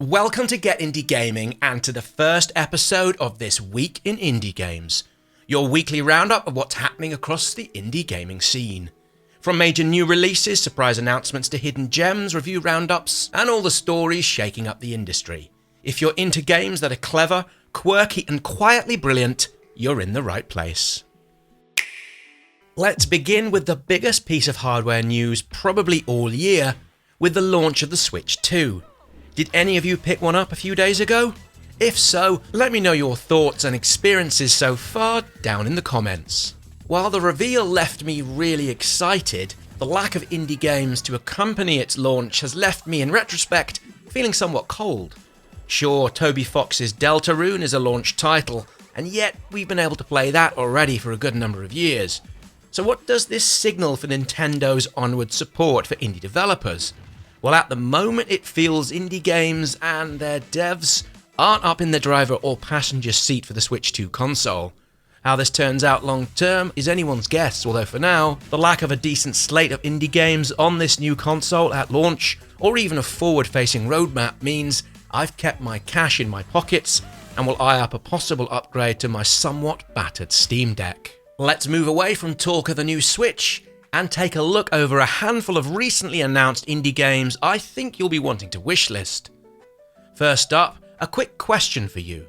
Welcome to Get Indie Gaming and to the first episode of This Week in Indie Games, your weekly roundup of what's happening across the indie gaming scene. From major new releases, surprise announcements to hidden gems, review roundups, and all the stories shaking up the industry. If you're into games that are clever, quirky, and quietly brilliant, you're in the right place. Let's begin with the biggest piece of hardware news probably all year, with the launch of the Switch 2. Did any of you pick one up a few days ago? If so, let me know your thoughts and experiences so far down in the comments. While the reveal left me really excited, the lack of indie games to accompany its launch has left me, in retrospect, feeling somewhat cold. Sure, Toby Fox's Deltarune is a launch title, and yet we've been able to play that already for a good number of years. So what does this signal for Nintendo's onward support for indie developers? Well, at the moment it feels indie games and their devs aren't up in the driver or passenger seat for the Switch 2 console. How this turns out long term is anyone's guess, although for now, the lack of a decent slate of indie games on this new console at launch, or even a forward-facing roadmap, means I've kept my cash in my pockets and will eye up a possible upgrade to my somewhat battered Steam Deck. Let's move away from talk of the new Switch and take a look over a handful of recently announced indie games I think you'll be wanting to wishlist. First up, a quick question for you.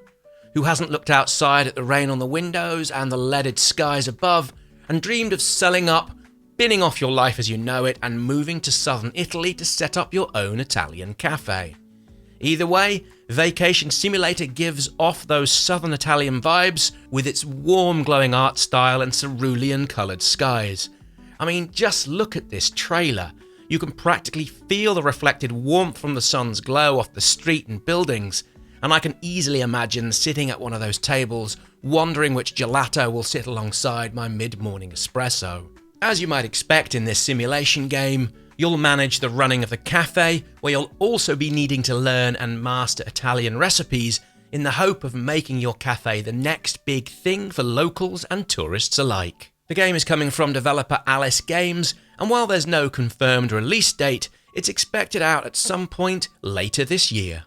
Who hasn't looked outside at the rain on the windows and the leaded skies above and dreamed of selling up, binning off your life as you know it, and moving to southern Italy to set up your own Italian cafe? Either way, Vacation Simulator gives off those southern Italian vibes with its warm glowing art style and cerulean coloured skies. I mean, just look at this trailer. You can practically feel the reflected warmth from the sun's glow off the street and buildings, and I can easily imagine sitting at one of those tables, wondering which gelato will sit alongside my mid-morning espresso. As you might expect in this simulation game, you'll manage the running of the cafe, where you'll also be needing to learn and master Italian recipes in the hope of making your cafe the next big thing for locals and tourists alike. The game is coming from developer Alice Games, and while there's no confirmed release date, it's expected out at some point later this year.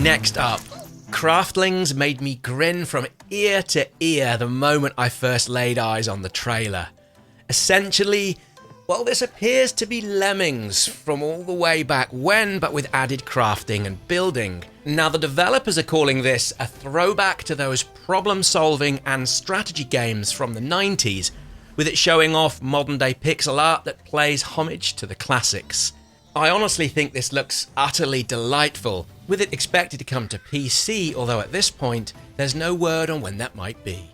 Next up, Craftlings made me grin from ear to ear the moment I first laid eyes on the trailer. Essentially, well, this appears to be Lemmings from all the way back when, but with added crafting and building. Now, the developers are calling this a throwback to those problem-solving and strategy games from the 90s, with it showing off modern-day pixel art that plays homage to the classics. I honestly think this looks utterly delightful, with it expected to come to PC, although at this point, there's no word on when that might be.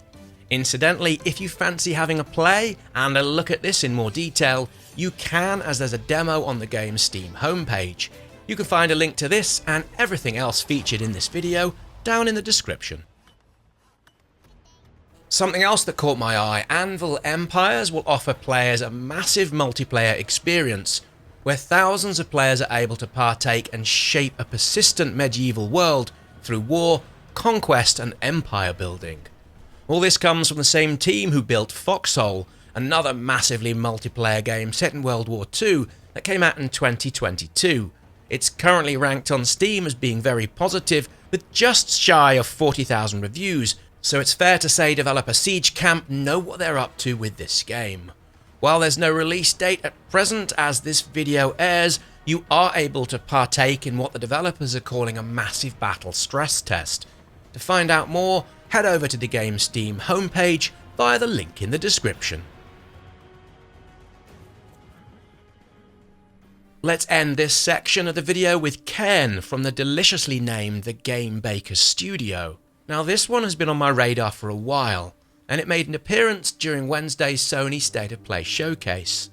Incidentally, if you fancy having a play and a look at this in more detail, you can, as there's a demo on the game's Steam homepage. You can find a link to this and everything else featured in this video down in the description. Something else that caught my eye, Anvil Empires will offer players a massive multiplayer experience, where thousands of players are able to partake and shape a persistent medieval world through war, conquest, and empire building. All this comes from the same team who built Foxhole, another massively multiplayer game set in World War II that came out in 2022. It's currently ranked on Steam as being very positive, with just shy of 40,000 reviews, so it's fair to say developer Siege Camp know what they're up to with this game. While there's no release date at present as this video airs, you are able to partake in what the developers are calling a massive battle stress test. To find out more, head over to the game's Steam homepage via the link in the description. Let's end this section of the video with Cairn from the deliciously named The Game Baker Studio. Now, this one has been on my radar for a while, and it made an appearance during Wednesday's Sony State of Play showcase.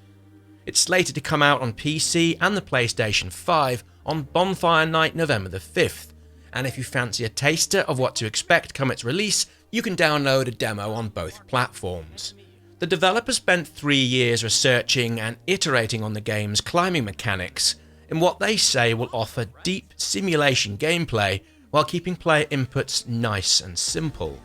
It's slated to come out on PC and the PlayStation 5 on Bonfire Night November the 5th, and if you fancy a taster of what to expect come its release, you can download a demo on both platforms. The developer spent 3 years researching and iterating on the game's climbing mechanics in what they say will offer deep simulation gameplay while keeping player inputs nice and simple.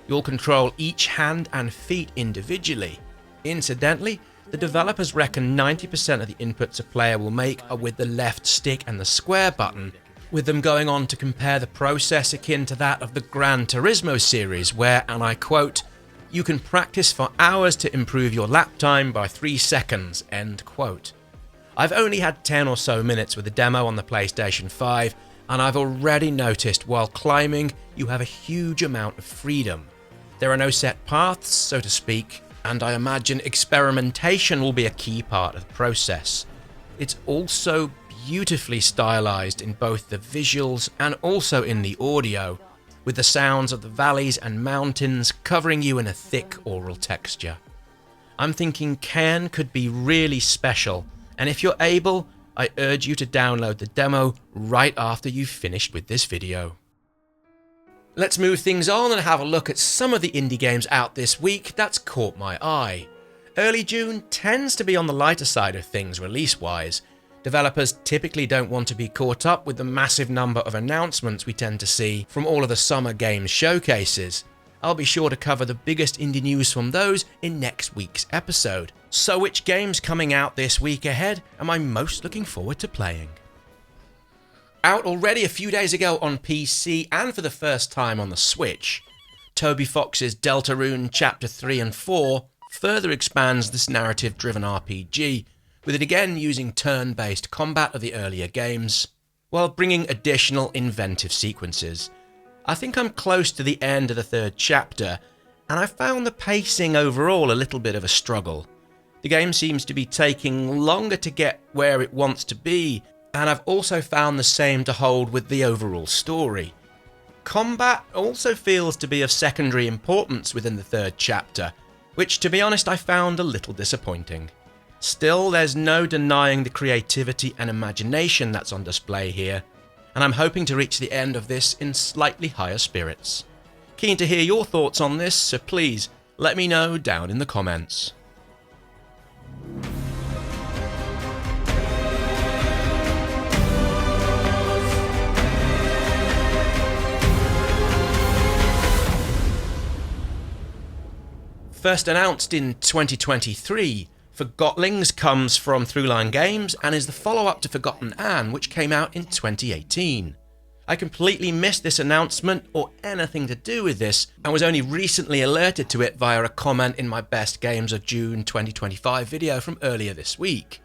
You'll control each hand and feet individually. Incidentally, the developers reckon 90% of the inputs a player will make are with the left stick and the square button, with them going on to compare the process akin to that of the Gran Turismo series where, and I quote, "You can practice for hours to improve your lap time by 3 seconds, end quote." I've only had 10 or so minutes with the demo on the PlayStation 5, and I've already noticed while climbing you have a huge amount of freedom. There are no set paths, so to speak, and I imagine experimentation will be a key part of the process. It's also beautifully stylized in both the visuals and also in the audio, with the sounds of the valleys and mountains covering you in a thick aural texture. I'm thinking Cairn could be really special, and if you're able, I urge you to download the demo right after you've finished with this video. Let's move things on and have a look at some of the indie games out this week that's caught my eye. Early June tends to be on the lighter side of things release-wise. Developers typically don't want to be caught up with the massive number of announcements we tend to see from all of the summer games showcases. I'll be sure to cover the biggest indie news from those in next week's episode. So which games coming out this week ahead am I most looking forward to playing? Out already a few days ago on PC and for the first time on the Switch, Toby Fox's Deltarune Chapter 3 and 4 further expands this narrative-driven RPG, with it again using turn-based combat of the earlier games, while bringing additional inventive sequences. I think I'm close to the end of the third chapter, and I found the pacing overall a little bit of a struggle. The game seems to be taking longer to get where it wants to be, and I've also found the same to hold with the overall story. Combat also feels to be of secondary importance within the third chapter, which to be honest I found a little disappointing. Still, there's no denying the creativity and imagination that's on display here, and I'm hoping to reach the end of this in slightly higher spirits. Keen to hear your thoughts on this, so please let me know down in the comments. First announced in 2023, Forgotlings comes from Throughline Games and is the follow-up to Forgotten Anne, which came out in 2018. I completely missed this announcement or anything to do with this, and was only recently alerted to it via a comment in my Best Games of June 2025 video from earlier this week.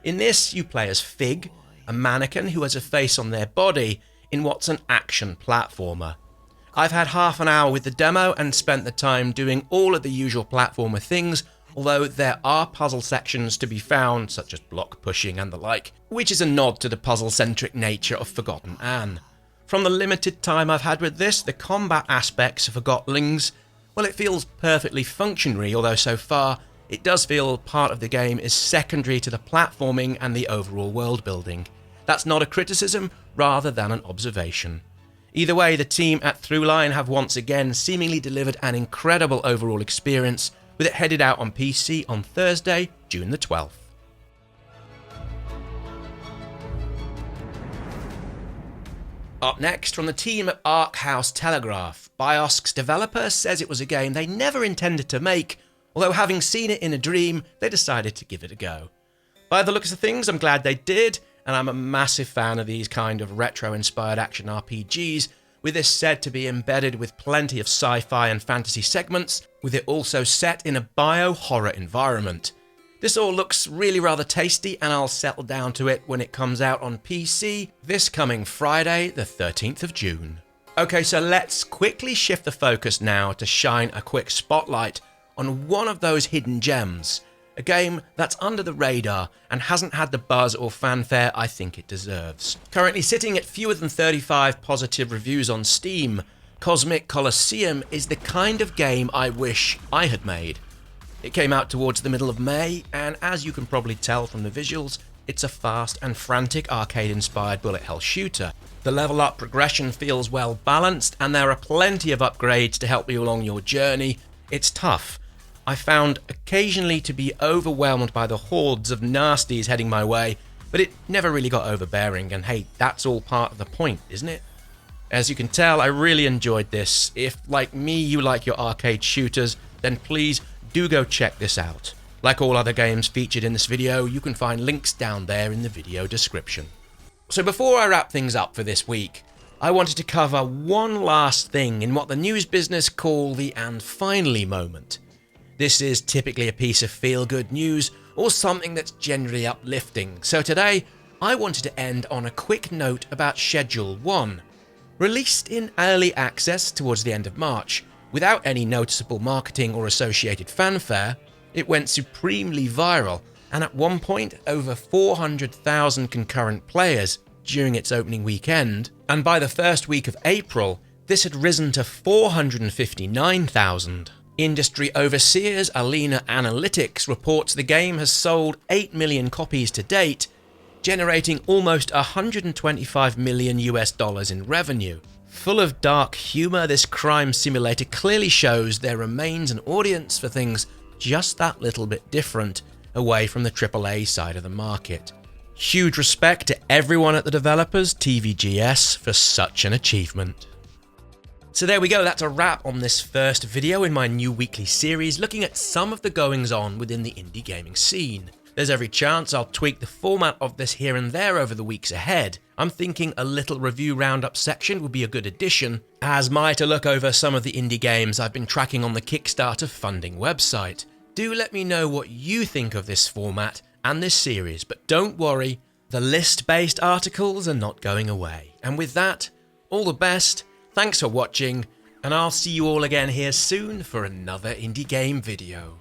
In this, you play as Fig, a mannequin who has a face on their body in what's an action platformer. I've had half an hour with the demo and spent the time doing all of the usual platformer things, although there are puzzle sections to be found, such as block pushing and the like, which is a nod to the puzzle-centric nature of Forgotten Anne. From the limited time I've had with this, the combat aspects of Forgotlings, well, it feels perfectly functionary, although so far it does feel part of the game is secondary to the platforming and the overall world building. That's not a criticism, rather than an observation. Either way, the team at Throughline have once again seemingly delivered an incredible overall experience, with it headed out on PC on Thursday, June the 12th. Up next, from the team at Arc House Telegraph, Bioysque's developer says it was a game they never intended to make, although having seen it in a dream, they decided to give it a go. By the looks of things, I'm glad they did, and I'm a massive fan of these kind of retro-inspired action RPGs, with this said to be embedded with plenty of sci-fi and fantasy segments, with it also set in a bio-horror environment. This all looks really rather tasty, and I'll settle down to it when it comes out on PC this coming Friday, the 13th of June. Okay, so let's quickly shift the focus now to shine a quick spotlight on one of those hidden gems, a game that's under the radar and hasn't had the buzz or fanfare I think it deserves. Currently sitting at fewer than 35 positive reviews on Steam, Cosmic Coliseum is the kind of game I wish I had made. It came out towards the middle of May, and as you can probably tell from the visuals, it's a fast and frantic arcade-inspired bullet hell shooter. The level up progression feels well balanced, and there are plenty of upgrades to help you along your journey. It's tough. I found occasionally to be overwhelmed by the hordes of nasties heading my way, but it never really got overbearing, and hey, that's all part of the point, isn't it? As you can tell, I really enjoyed this. If, like me, you like your arcade shooters, then please do go check this out. Like all other games featured in this video, you can find links down there in the video description. So before I wrap things up for this week, I wanted to cover one last thing in what the news business call the "and finally" moment. This is typically a piece of feel-good news or something that's generally uplifting, so today I wanted to end on a quick note about Schedule 1. Released in early access towards the end of March, without any noticeable marketing or associated fanfare, it went supremely viral, and at one point over 400,000 concurrent players during its opening weekend, and by the first week of April, this had risen to 459,000. Industry overseers Alina Analytics reports the game has sold 8 million copies to date, generating almost $125 million in revenue. Full of dark humor, this crime simulator clearly shows there remains an audience for things just that little bit different away from the AAA side of the market. Huge respect to everyone at the developers, TVGS, for such an achievement. So there we go, that's a wrap on this first video in my new weekly series looking at some of the goings on within the indie gaming scene. There's every chance I'll tweak the format of this here and there over the weeks ahead. I'm thinking a little review roundup section would be a good addition, as might a look over some of the indie games I've been tracking on the Kickstarter funding website. Do let me know what you think of this format and this series, but don't worry, the list-based articles are not going away. And with that, all the best, thanks for watching, and I'll see you all again here soon for another indie game video.